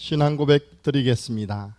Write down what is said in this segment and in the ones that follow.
신앙 고백 드리겠습니다.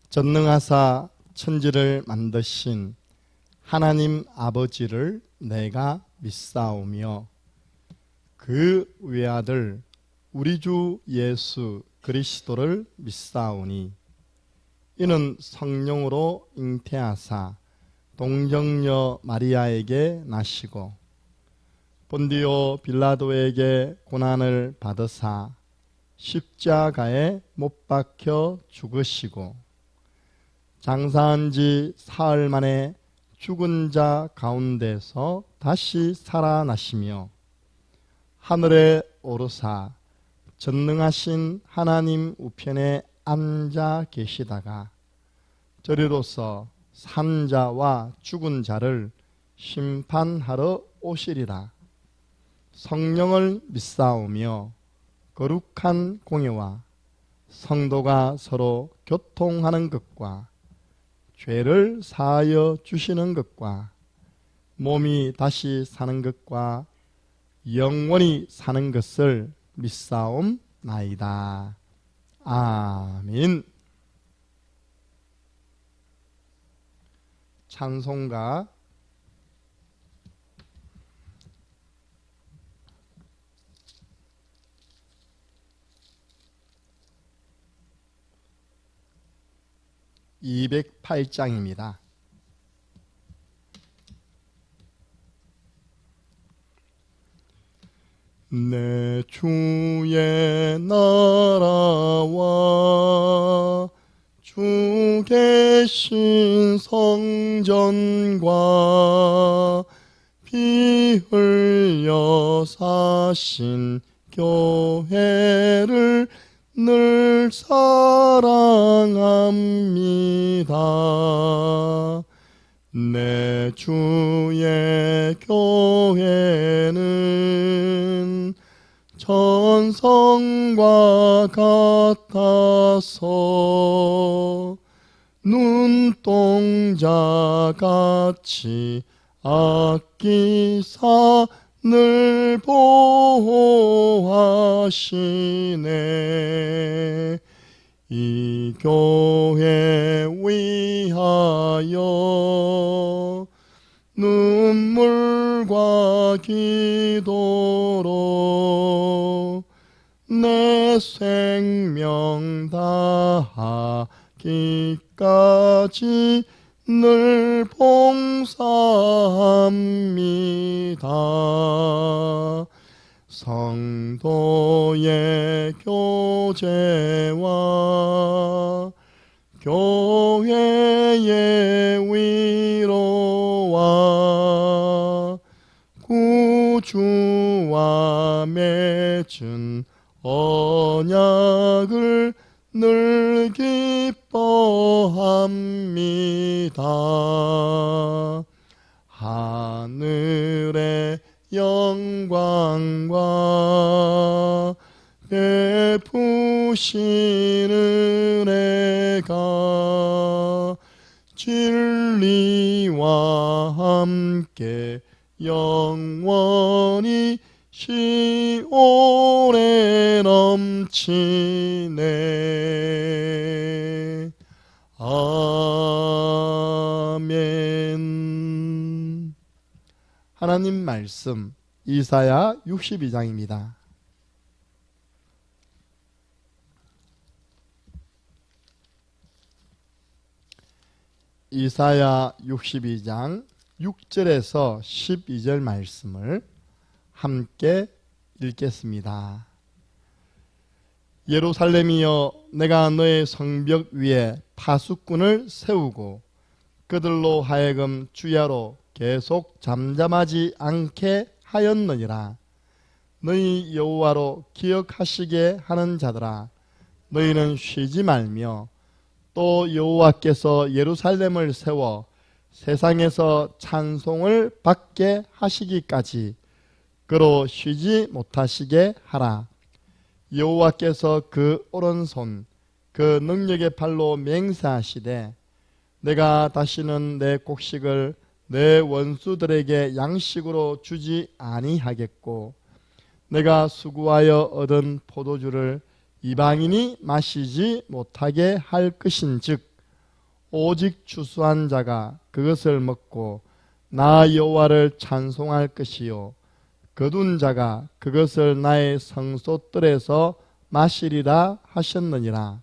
전능하사 천지를 만드신 하나님 아버지를 내가 믿사오며 그 외아들 우리 주 예수 그리스도를 믿사오니 이는 성령으로 잉태하사 동정녀 마리아에게 나시고 본디오 빌라도에게 고난을 받으사 십자가에 못 박혀 죽으시고 장사한 지 사흘 만에 죽은 자 가운데서 다시 살아나시며 하늘에 오르사 전능하신 하나님 우편에 앉아 계시다가 저리로서 산 자와 죽은 자를 심판하러 오시리라. 성령을 믿사오며 거룩한 공예와 성도가 서로 교통하는 것과 죄를 사하여 주시는 것과 몸이 다시 사는 것과 영원히 사는 것을 믿사옵나이다. 아멘. 찬송가 208장입니다. 내 주의 나라와 주 계신 성전과 피 흘려 사신 교회를 늘 사랑합니다. 내 주의 교회는 천성과 같아서 눈동자같이 아끼사 늘 보호하시네. 이 교회 위하여 눈물과 기도로 내 생명 다하기까지 늘 봉사합니다. 성도의 교제와 교회의 위로와 구주와 맺은 언약을 늘 기뻐합니다. 하늘의 영광과 베푸신 은혜가 진리와 함께 영원히 시온에 넘치네. 아멘. 하나님 말씀 이사야 62장입니다. 이사야 62장 6절에서 12절 말씀을 함께 읽겠습니다. 예루살렘이여, 내가 너의 성벽 위에 파수꾼을 세우고 그들로 하여금 주야로 계속 잠잠하지 않게 하였느니라. 너희 여호와로 기억하시게 하는 자들아, 너희는 쉬지 말며 또 여호와께서 예루살렘을 세워 세상에서 찬송을 받게 하시기까지 그로 쉬지 못하시게 하라. 여호와께서 그 오른손 그 능력의 팔로 맹세하시되 내가 다시는 내 곡식을 내 원수들에게 양식으로 주지 아니하겠고 내가 수고하여 얻은 포도주를 이방인이 마시지 못하게 할 것인즉 오직 추수한 자가 그것을 먹고 나 여호와를 찬송할 것이요 거둔 자가 그것을 나의 성소뜰에서 마시리라 하셨느니라.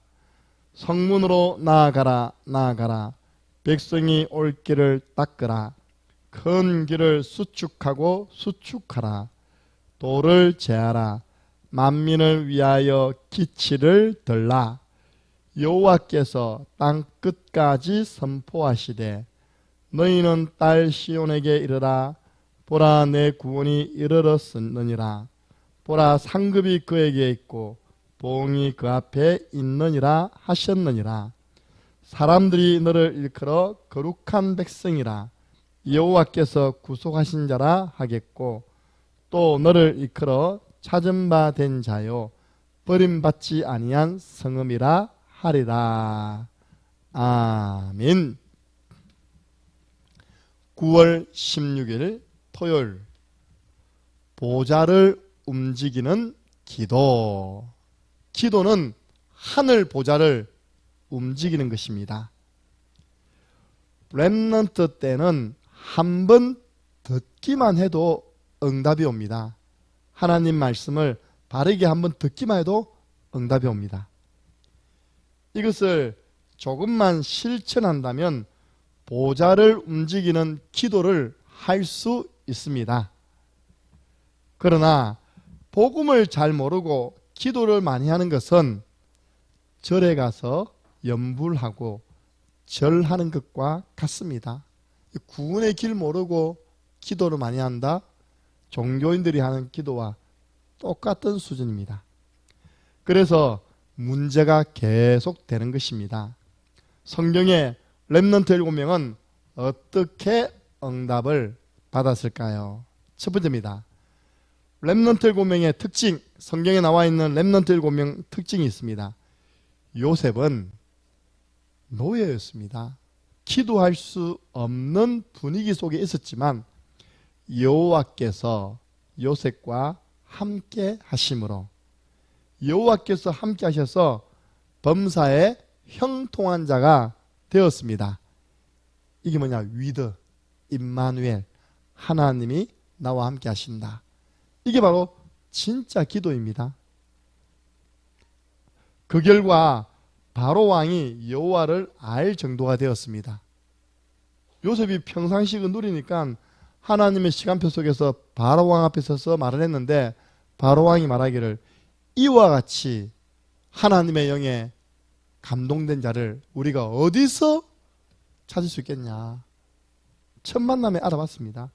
성문으로 나아가라 나아가라. 백성이 올 길을 닦으라. 큰 길을 수축하고 수축하라. 도를 제하라. 만민을 위하여 기치를 들라. 여호와께서 땅 끝까지 선포하시되 너희는 딸 시온에게 이르라. 보라 내 구원이 이르렀느니라. 보라 상급이 그에게 있고 보응이 그 앞에 있느니라 하셨느니라. 사람들이 너를 일컬어 거룩한 백성이라. 여호와께서 구속하신 자라 하겠고 또 너를 일컬어 찾은 바 된 자요 버림받지 아니한 성읍이라 하리라. 아멘. 9월 16일 토요일, 보좌를 움직이는 기도. 기도는 하늘 보좌를 움직이는 것입니다. 렘넌트 때는 한 번 듣기만 해도 응답이 옵니다. 하나님 말씀을 바르게 한번 듣기만 해도 응답이 옵니다. 이것을 조금만 실천한다면 보좌를 움직이는 기도를 할 수 있습니다. 그러나 복음을 잘 모르고 기도를 많이 하는 것은 절에 가서 염불하고 절하는 것과 같습니다. 구원의 길 모르고 기도를 많이 한다? 종교인들이 하는 기도와 똑같은 수준입니다. 그래서 문제가 계속되는 것입니다. 성경의 렘넌트 7명은 어떻게 응답을 받았을까요? 첫 번째입니다. 렘넌트 7명의 특징, 성경에 나와 있는 렘넌트 7명 특징이 있습니다. 요셉은 노예였습니다. 기도할 수 없는 분위기 속에 있었지만 여호와께서 요셉과 함께 하심으로 여호와께서 함께 하셔서 범사에 형통한 자가 되었습니다. 이게 뭐냐? 위드, 임마누엘, 하나님이 나와 함께 하신다. 이게 바로 진짜 기도입니다. 그 결과 바로 왕이 여호와를 알 정도가 되었습니다. 요셉이 평상식을 누리니까 하나님의 시간표 속에서 바로 왕 앞에 서서 말을 했는데 바로 왕이 말하기를 이와 같이 하나님의 영에 감동된 자를 우리가 어디서 찾을 수 있겠냐. 첫 만남에 알아봤습니다.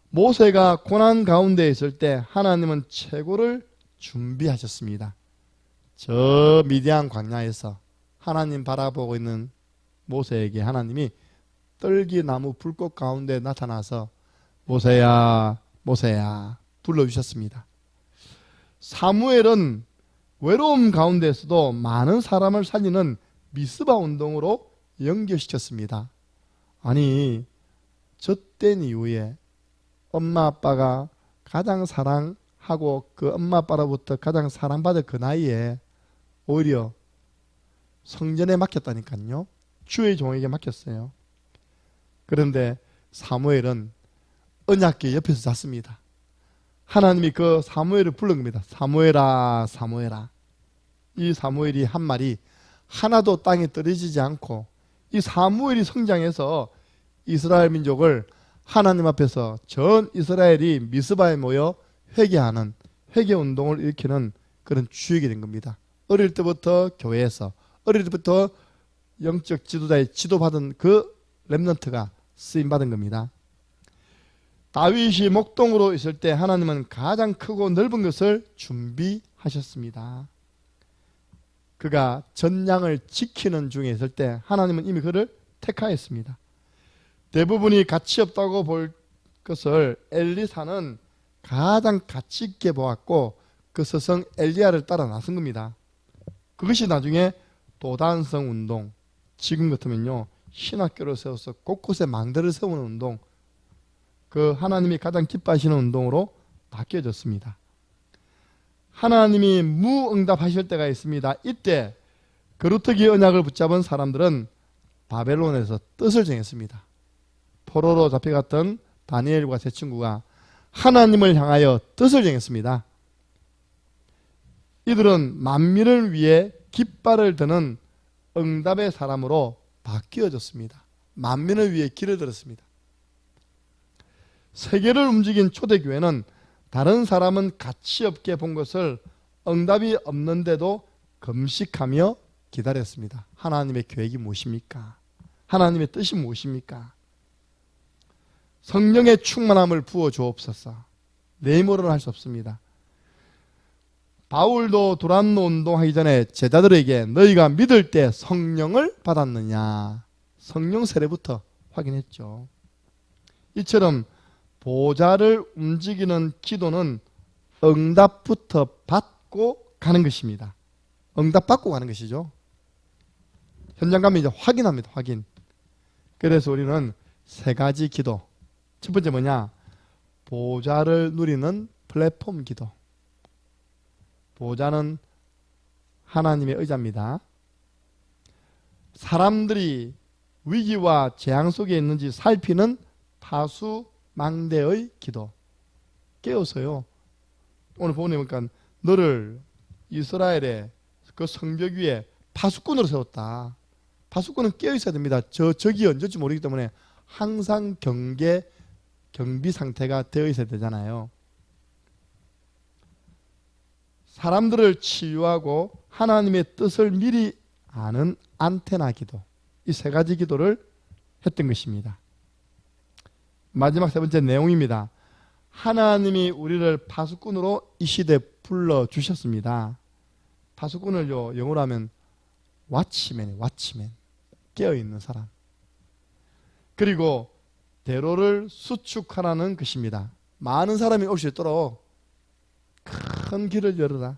모세가 고난 가운데 있을 때 하나님은 최고를 준비하셨습니다. 저 미디안 광야에서 하나님 바라보고 있는 모세에게 하나님이 떨기나무 불꽃 가운데 나타나서 모세야 모세야 불러주셨습니다. 사무엘은 외로움 가운데서도 많은 사람을 살리는 미스바 운동으로 연결시켰습니다. 아니 젖된 이후에 엄마 아빠가 가장 사랑하고 그 엄마 아빠로부터 가장 사랑받을 그 나이에 오히려 성전에 맡겼다니까요. 주의 종에게 맡겼어요. 그런데 사무엘은 언약궤 옆에서 잤습니다. 하나님이 그 사무엘을 부른 겁니다. 사무엘아 사무엘아. 이 사무엘이 한 말이 하나도 땅에 떨어지지 않고 이 사무엘이 성장해서 이스라엘 민족을 하나님 앞에서 전 이스라엘이 미스바에 모여 회개하는 회개운동을 일으키는 그런 주역이 된 겁니다. 어릴 때부터 교회에서 어릴 때부터 영적 지도자의 지도받은 그 렘넌트가 쓰임받은 겁니다. 다윗이 목동으로 있을 때 하나님은 가장 크고 넓은 것을 준비하셨습니다. 그가 전량을 지키는 중에 있을 때 하나님은 이미 그를 택하였습니다. 대부분이 가치 없다고 볼 것을 엘리사는 가장 가치 있게 보았고 그 스승 엘리야를 따라 나선 겁니다. 그것이 나중에 도단성 운동, 지금 같으면요 신학교를 세워서 곳곳에 망대를 세우는 운동, 그 하나님이 가장 기뻐하시는 운동으로 바뀌어졌습니다. 하나님이 무응답하실 때가 있습니다. 이때 거루터기 언약을 붙잡은 사람들은 바벨론에서 뜻을 정했습니다. 포로로 잡혀갔던 다니엘과 세 친구가 하나님을 향하여 뜻을 정했습니다. 이들은 만민을 위해 깃발을 드는 응답의 사람으로 바뀌어졌습니다. 만민을 위해 길을 들었습니다. 세계를 움직인 초대교회는 다른 사람은 가치 없게 본 것을 응답이 없는데도 금식하며 기다렸습니다. 하나님의 계획이 무엇입니까? 하나님의 뜻이 무엇입니까? 성령의 충만함을 부어 주옵소서. 내 힘으로는 할 수 없습니다. 바울도 두란노 운동하기 전에 제자들에게 너희가 믿을 때 성령을 받았느냐, 성령 세례부터 확인했죠. 이처럼 보좌를 움직이는 기도는 응답부터 받고 가는 것입니다. 응답 받고 가는 것이죠. 현장 가면 이제 확인합니다. 확인. 그래서 우리는 세 가지 기도. 첫 번째 뭐냐? 보좌를 누리는 플랫폼 기도. 보좌는 하나님의 의자입니다. 사람들이 위기와 재앙 속에 있는지 살피는 파수망대의 기도. 깨어서요. 오늘 보니까 너를 이스라엘의 그 성벽 위에 파수꾼으로 세웠다. 파수꾼은 깨어있어야 됩니다. 적이 언제일지 모르기 때문에 항상 경비 상태가 되어 있어야 되잖아요. 사람들을 치유하고 하나님의 뜻을 미리 아는 안테나 기도. 이 세 가지 기도를 했던 것입니다. 마지막 세 번째 내용입니다. 하나님이 우리를 파수꾼으로 이 시대에 불러주셨습니다. 파수꾼을요, 영어로 하면 왓치맨이에요. 왓치맨. 깨어있는 사람. 그리고 대로를 수축하라는 것입니다. 많은 사람이 올 수 있도록 큰 길을 열어라.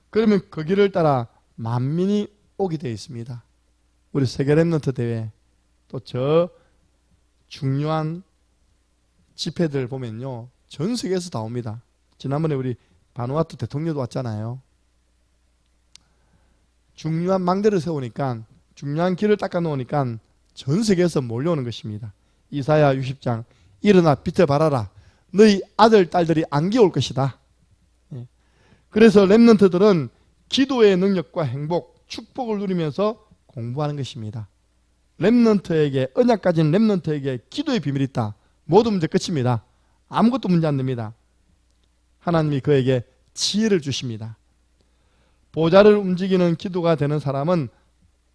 그러면 그 길을 따라 만민이 오게 되어 있습니다. 우리 세계 렘넌트 대회 또 저 중요한 집회들 보면요, 전 세계에서 다 옵니다. 지난번에 우리 바누아투 대통령도 왔잖아요. 중요한 망대를 세우니까, 중요한 길을 닦아 놓으니까 전 세계에서 몰려오는 것입니다. 이사야 60장 일어나 빛을 발하라. 너희 아들 딸들이 안개 올 것이다. 그래서 렘넌트들은 기도의 능력과 행복, 축복을 누리면서 공부하는 것입니다. 렘넌트에게, 언약 가진 렘넌트에게 기도의 비밀이 있다. 모두 문제 끝입니다. 아무것도 문제 안 됩니다. 하나님이 그에게 지혜를 주십니다. 보좌를 움직이는 기도가 되는 사람은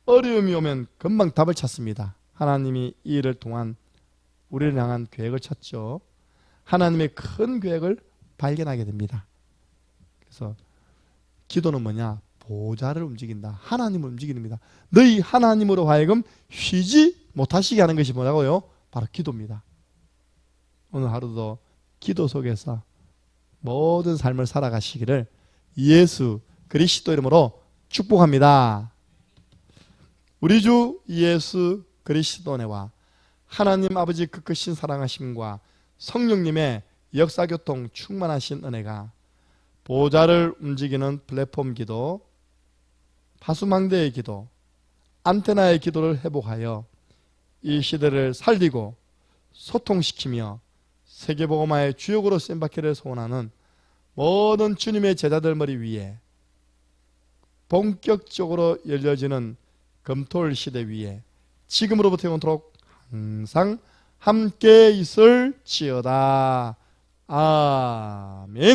어려움이 오면 금방 답을 찾습니다. 하나님이 이 일을 통한 우리를 향한 계획을 찾죠. 하나님의 큰 계획을 발견하게 됩니다. 그래서 기도는 뭐냐? 보좌를 움직인다. 하나님을 움직입니다. 너희 하나님으로 하여금 쉬지 못하시게 하는 것이 뭐라고요? 바로 기도입니다. 오늘 하루도 기도 속에서 모든 삶을 살아가시기를 예수 그리스도 이름으로 축복합니다. 우리 주 예수 그리스도 은혜와 하나님 아버지 그 크신 사랑하심과 성령님의 역사교통 충만하신 은혜가 보좌를 움직이는 플랫폼 기도, 파수망대의 기도, 안테나의 기도를 회복하여 이 시대를 살리고 소통시키며 세계복음화의 주역으로 쓰임받기를 소원하는 모든 주님의 제자들 머리 위에 본격적으로 열려지는 금토일 시대 위에 지금으로부터 영원토록 항상 함께 있을지어다. 아멘.